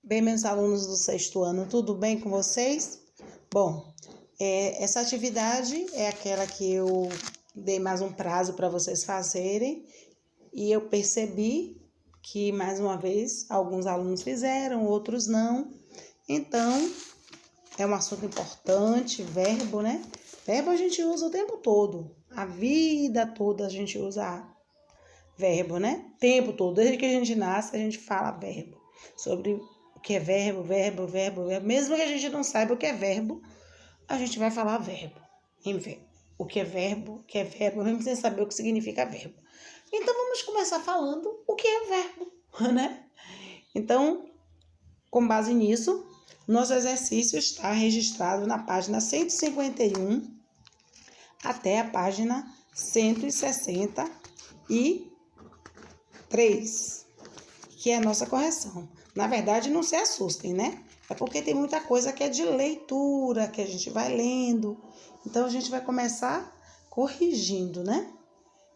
Bem, meus alunos do sexto ano, tudo bem com vocês? Bom, essa atividade é aquela que eu dei mais um prazo para vocês fazerem e eu percebi que, mais uma vez, alguns alunos fizeram, outros não. Então, é um assunto importante, verbo, né? Verbo a gente usa o tempo todo, a vida toda a gente usa verbo, né? O tempo todo, desde que a gente nasce, a gente fala verbo. Sobre o que é verbo. Mesmo que a gente não saiba o que é verbo, a gente vai falar verbo. O que é verbo, mesmo sem saber o que significa verbo. Então, vamos começar falando o que é verbo, né? Então, com base nisso, nosso exercício está registrado na página 151 até a página 163, que é a nossa correção. Na verdade, não se assustem, né? É porque tem muita coisa que é de leitura, que a gente vai lendo. Então, a gente vai começar corrigindo, né?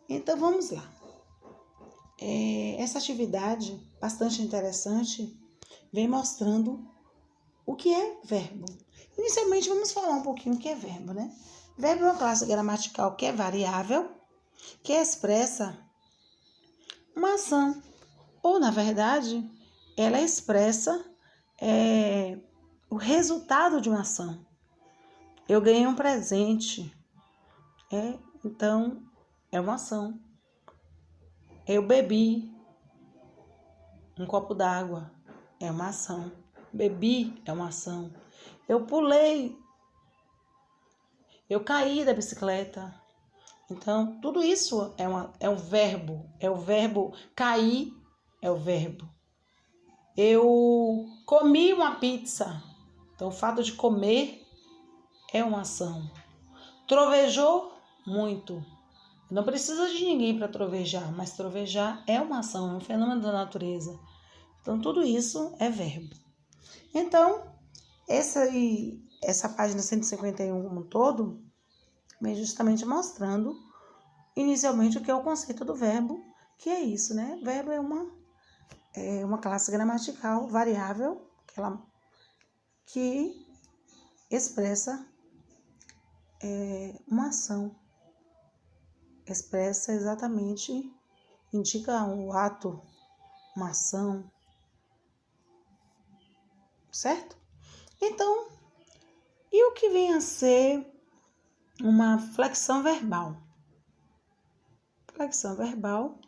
Então, vamos lá. Essa atividade, bastante interessante, vem mostrando o que é verbo. Inicialmente, vamos falar um pouquinho o que é verbo, né? Verbo é uma classe gramatical que é variável, que expressa uma ação. Ou, na verdade, ela expressa o resultado de uma ação. Eu ganhei um presente. Então, é uma ação. Eu bebi um copo d'água. É uma ação. Bebi é uma ação. Eu pulei. Eu caí da bicicleta. Então, tudo isso é um verbo. É o verbo cair, é o verbo. Eu comi uma pizza. Então, o fato de comer é uma ação. Trovejou muito. Não precisa de ninguém para trovejar, mas trovejar é uma ação, é um fenômeno da natureza. Então, tudo isso é verbo. Então, essa página 151 como um todo, vem justamente mostrando, inicialmente, o que é o conceito do verbo, que é isso, né? Verbo é uma classe gramatical variável que expressa uma ação. Expressa exatamente, indica um ato, uma ação, certo? Então, e o que vem a ser uma flexão verbal? Flexão verbal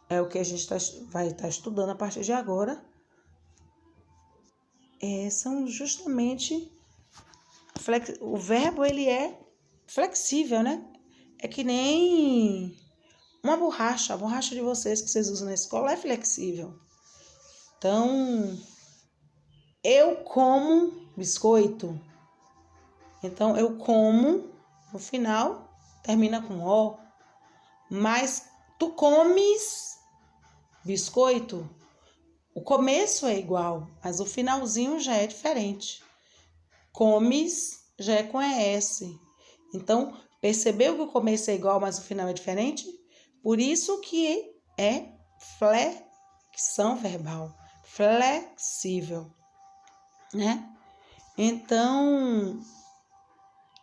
é o que a gente vai estar estudando a partir de agora. São justamente... O verbo, ele é flexível, né? É que nem uma borracha. A borracha de vocês que vocês usam na escola é flexível. Então, eu como biscoito. Então, eu como, no final, termina com O. Mas tu comes biscoito. O começo é igual, mas o finalzinho já é diferente. Comes já é com ES. Então, percebeu que o começo é igual, mas o final é diferente? Por isso que é flexão verbal. Flexível, né? Então,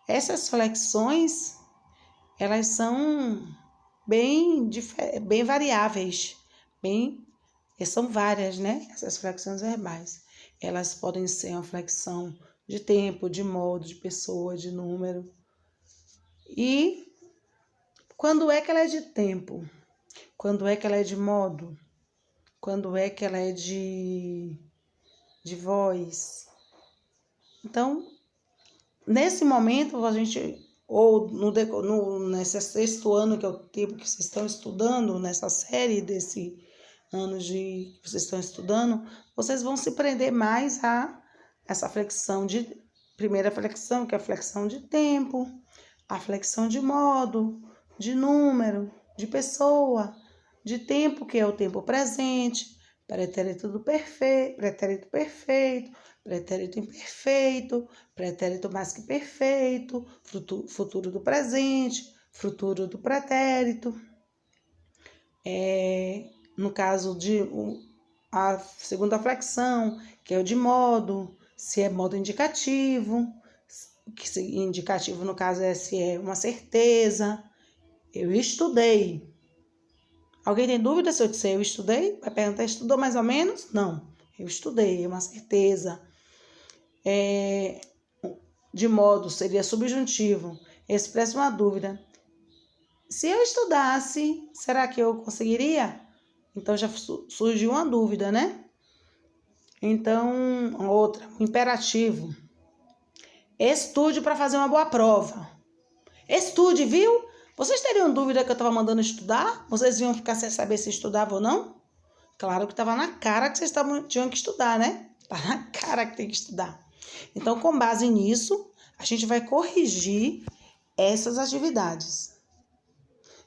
essas flexões, elas são bem variáveis, são várias, né? Essas flexões verbais. Elas podem ser uma flexão de tempo, de modo, de pessoa, de número. E quando é que ela é de tempo? Quando é que ela é de modo? Quando é que ela é de voz? Então, nesse momento, a gente, ou nesse sexto ano, que é o tempo que vocês estão estudando, nessa série desse ano que vocês estão estudando, vocês vão se prender mais a essa flexão primeira flexão, que é a flexão de tempo, a flexão de modo, de número, de pessoa, de tempo, que é o tempo presente, pretérito perfeito, pretérito imperfeito, pretérito mais que perfeito, futuro do presente, futuro do pretérito. No caso a segunda flexão, que é o de modo, se é modo indicativo, que indicativo no caso é se é uma certeza. Eu estudei. Alguém tem dúvida se eu disser eu estudei? Vai perguntar, estudou mais ou menos? Não, eu estudei, é uma certeza. De modo seria subjuntivo, expressa uma dúvida. Se eu estudasse, será que eu conseguiria? Então já surgiu uma dúvida, né? Então, outra, imperativo. Estude para fazer uma boa prova. Estude, viu? Vocês teriam dúvida que eu estava mandando estudar? Vocês iam ficar sem saber se estudava ou não? Claro que estava na cara que vocês tinham que estudar, né? Tá na cara que tem que estudar. Então, com base nisso, a gente vai corrigir essas atividades.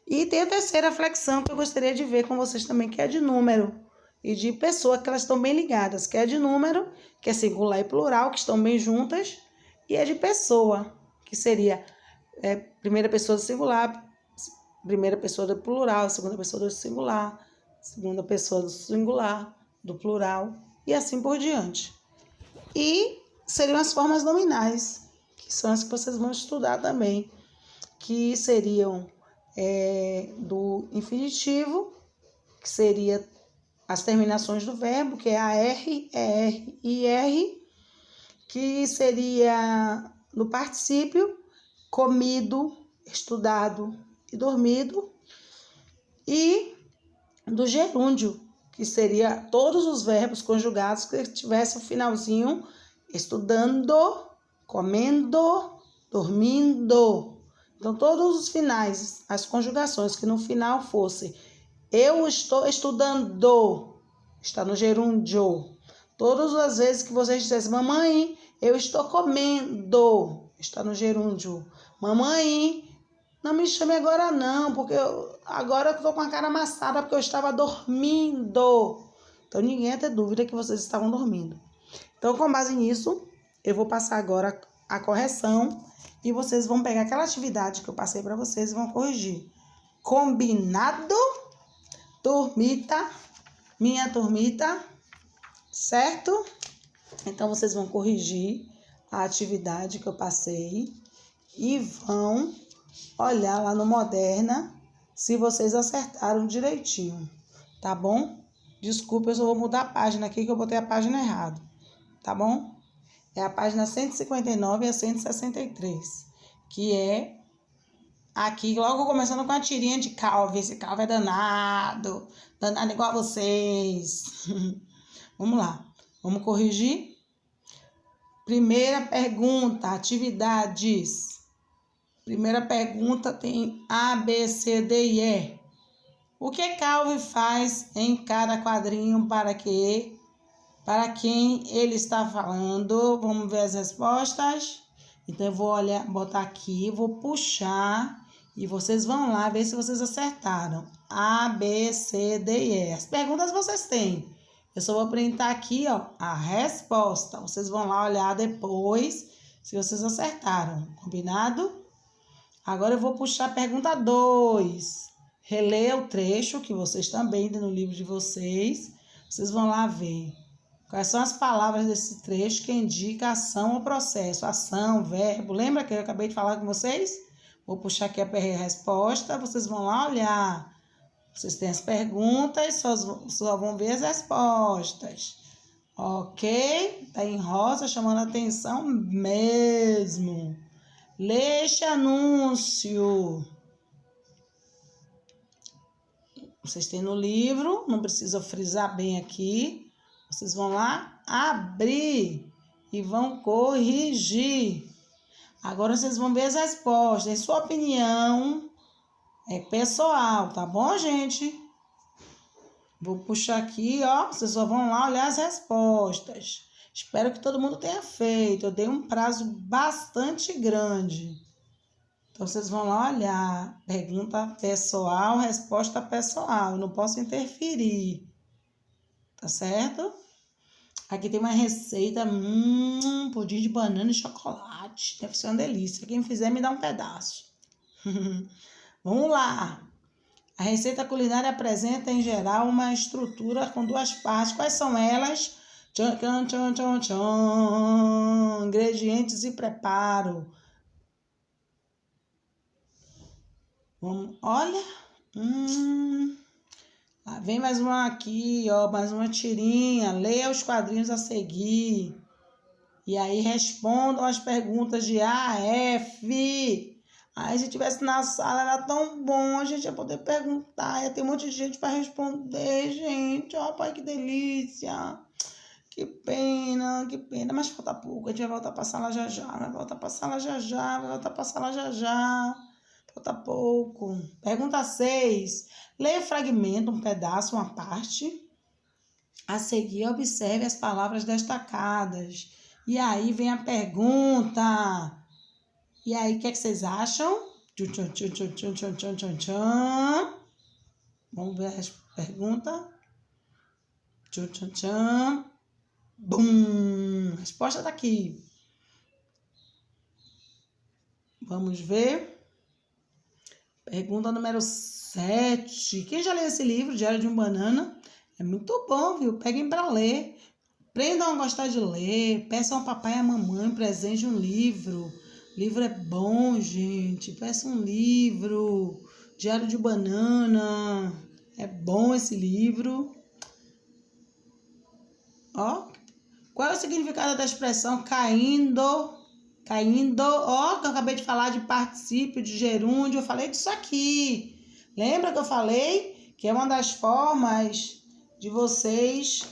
E tem a terceira flexão que eu gostaria de ver com vocês também, que é de número e de pessoa, que elas estão bem ligadas, que é de número, que é singular e plural, que estão bem juntas, e é de pessoa, que seria primeira pessoa do singular, primeira pessoa do plural, segunda pessoa do singular, segunda pessoa do singular, do plural, e assim por diante. E seriam as formas nominais, que são as que vocês vão estudar também, que seriam do infinitivo, que seria as terminações do verbo, que é a R, ER e R, que seria no particípio, comido, estudado e dormido, e do gerúndio, que seria todos os verbos conjugados que tivesse o finalzinho estudando, comendo, dormindo. Então, todos os finais, as conjugações que no final fosse eu estou estudando, está no gerúndio. Todas as vezes que vocês dissessem, mamãe, eu estou comendo, está no gerúndio. Mamãe, não me chame agora não, porque agora eu estou com a cara amassada porque eu estava dormindo. Então, ninguém ia ter dúvida que vocês estavam dormindo. Então, com base nisso, eu vou passar agora a correção e vocês vão pegar aquela atividade que eu passei para vocês e vão corrigir. Combinado? Turmita, minha turmita, certo? Então, vocês vão corrigir a atividade que eu passei e vão olhar lá no Moderna se vocês acertaram direitinho, tá bom? Desculpa, eu só vou mudar a página aqui que eu botei a página errada, tá bom? É a página 159 e a 163, que é aqui, logo começando com a tirinha de Calvin. Esse Calvin é danado, danado igual a vocês. Vamos lá, vamos corrigir. Primeira pergunta, atividades. Primeira pergunta tem A, B, C, D e E. O que Calvin faz em cada quadrinho para quem ele está falando? Vamos ver as respostas. Então, eu vou botar aqui, vou puxar e vocês vão lá ver se vocês acertaram. A, B, C, D e E. As perguntas vocês têm. Eu só vou printar aqui, ó, a resposta. Vocês vão lá olhar depois se vocês acertaram. Combinado? Agora eu vou puxar a pergunta 2. Releia o trecho que vocês também têm no livro de vocês. Vocês vão lá ver quais são as palavras desse trecho que indica ação ou processo. Ação, verbo. Lembra que eu acabei de falar com vocês? Vou puxar aqui a resposta. Vocês vão lá olhar. Vocês têm as perguntas, só vão ver as respostas. Ok? Tá em rosa, chamando a atenção mesmo. Lê este anúncio. Vocês têm no livro, não precisa frisar bem aqui. Vocês vão lá abrir e vão corrigir. Agora vocês vão ver as respostas. Em sua opinião, é pessoal, tá bom, gente? Vou puxar aqui, ó. Vocês só vão lá olhar as respostas. Espero que todo mundo tenha feito. Eu dei um prazo bastante grande. Então, vocês vão lá olhar. Pergunta pessoal, resposta pessoal. Eu não posso interferir. Tá certo? Aqui tem uma receita. Pudim de banana e chocolate. Deve ser uma delícia. Quem fizer, me dá um pedaço. Vamos lá. A receita culinária apresenta, em geral, uma estrutura com duas partes. Quais são elas? Tchan, tchan, tchan, tchan, tchan. Ingredientes e preparo. Vamos, olha. Lá vem mais uma aqui, ó, mais uma tirinha. Leia os quadrinhos a seguir. E aí respondam as perguntas de A a F. Aí se tivesse na sala era tão bom, a gente ia poder perguntar, ia ter um monte de gente para responder, gente. Ó, pai, que delícia. Que pena, que pena. Mas falta pouco, a gente vai voltar para a sala já já, vai voltar para a sala já já, vai voltar para a sala já já. Falta pouco. Pergunta 6. Leia fragmento, um pedaço, uma parte. A seguir, observe as palavras destacadas. E aí vem a pergunta. E aí, o que é que vocês acham? Tchum, tchum, tchum, tchum, tchum, tchum, tchum, tchum. Vamos ver a pergunta. Tchum, tchum, tchum. Bum! Resposta tá aqui. Vamos ver. Pergunta número 7. Quem já leu esse livro, Diário de um Banana? É muito bom, viu? Peguem para ler. Aprendam a gostar de ler. Peçam ao papai e à mamãe presente um livro. Livro é bom, gente. Peça um livro. Diário de Banana. É bom esse livro. Ó. Qual é o significado da expressão caindo? Caindo. Ó, que eu acabei de falar de particípio, de gerúndio. Eu falei disso aqui. Lembra que eu falei que é uma das formas de vocês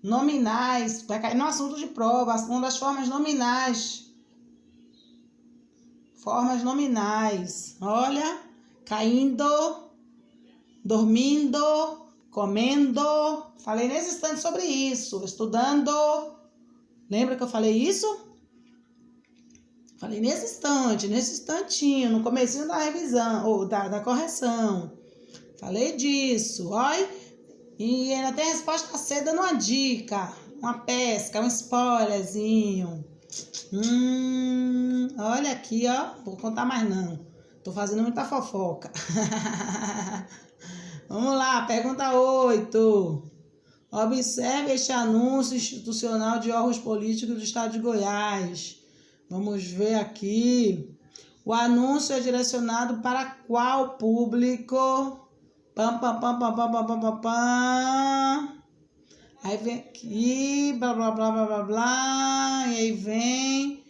nominais. Vai cair no assunto de prova. Uma das formas nominais. Formas nominais. Olha, caindo, dormindo, comendo. Falei nesse instante sobre isso. Estudando. Lembra que eu falei isso? Falei nesse instantinho, no comecinho da revisão, ou da correção. Falei disso, olha. E ainda tem a resposta C dando uma dica, uma pesca, um spoilerzinho. Olha aqui, ó. Vou contar mais não. Tô fazendo muita fofoca. Vamos lá, pergunta 8. Observe este anúncio institucional de órgãos políticos do estado de Goiás. Vamos ver aqui. O anúncio é direcionado para qual público? Pam, pam, pam, pam, pam, pam, pam, pam, pam. Aí vem aqui, blá, blá, blá, blá, blá, blá. E aí vem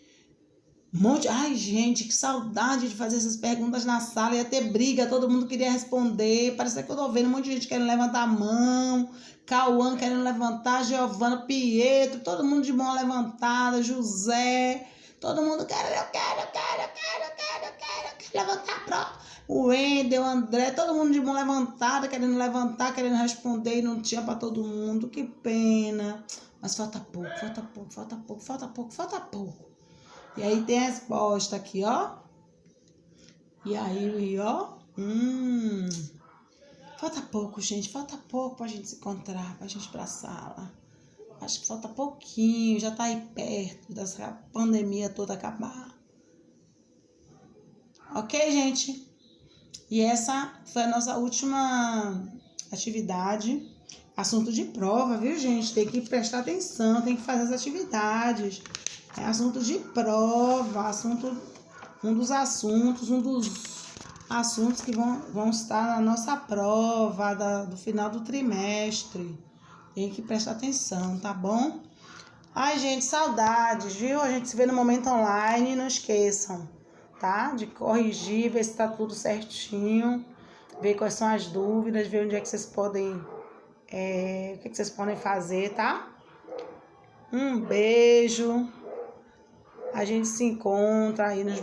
um monte. Ai, gente, que saudade de fazer essas perguntas na sala. Ia ter briga, todo mundo queria responder. Parece que eu tô vendo um monte de gente querendo levantar a mão. Cauã querendo levantar, Giovana, Pietro, todo mundo de mão levantada, José. Todo mundo quer levantar a prova. O Wendel, o André, todo mundo de mão levantada, querendo levantar, querendo responder e não tinha para todo mundo. Que pena. Mas falta pouco, falta pouco, falta pouco, falta pouco, falta pouco. E aí tem a resposta aqui, ó. E aí, ó. Falta pouco, gente. Falta pouco pra gente se encontrar, pra gente ir pra sala. Acho que falta pouquinho, já tá aí perto dessa pandemia toda acabar. Ok, gente? E essa foi a nossa última atividade. Assunto de prova, viu, gente? Tem que prestar atenção, tem que fazer as atividades. É assunto de prova, um dos assuntos que vão estar na nossa prova do final do trimestre. Tem que prestar atenção, tá bom? Ai, gente, saudades, viu? A gente se vê no Momento Online, não esqueçam, tá? De corrigir, ver se tá tudo certinho, ver quais são as dúvidas, ver onde é que vocês podem, o que vocês podem fazer, tá? Um beijo. A gente se encontra aí nos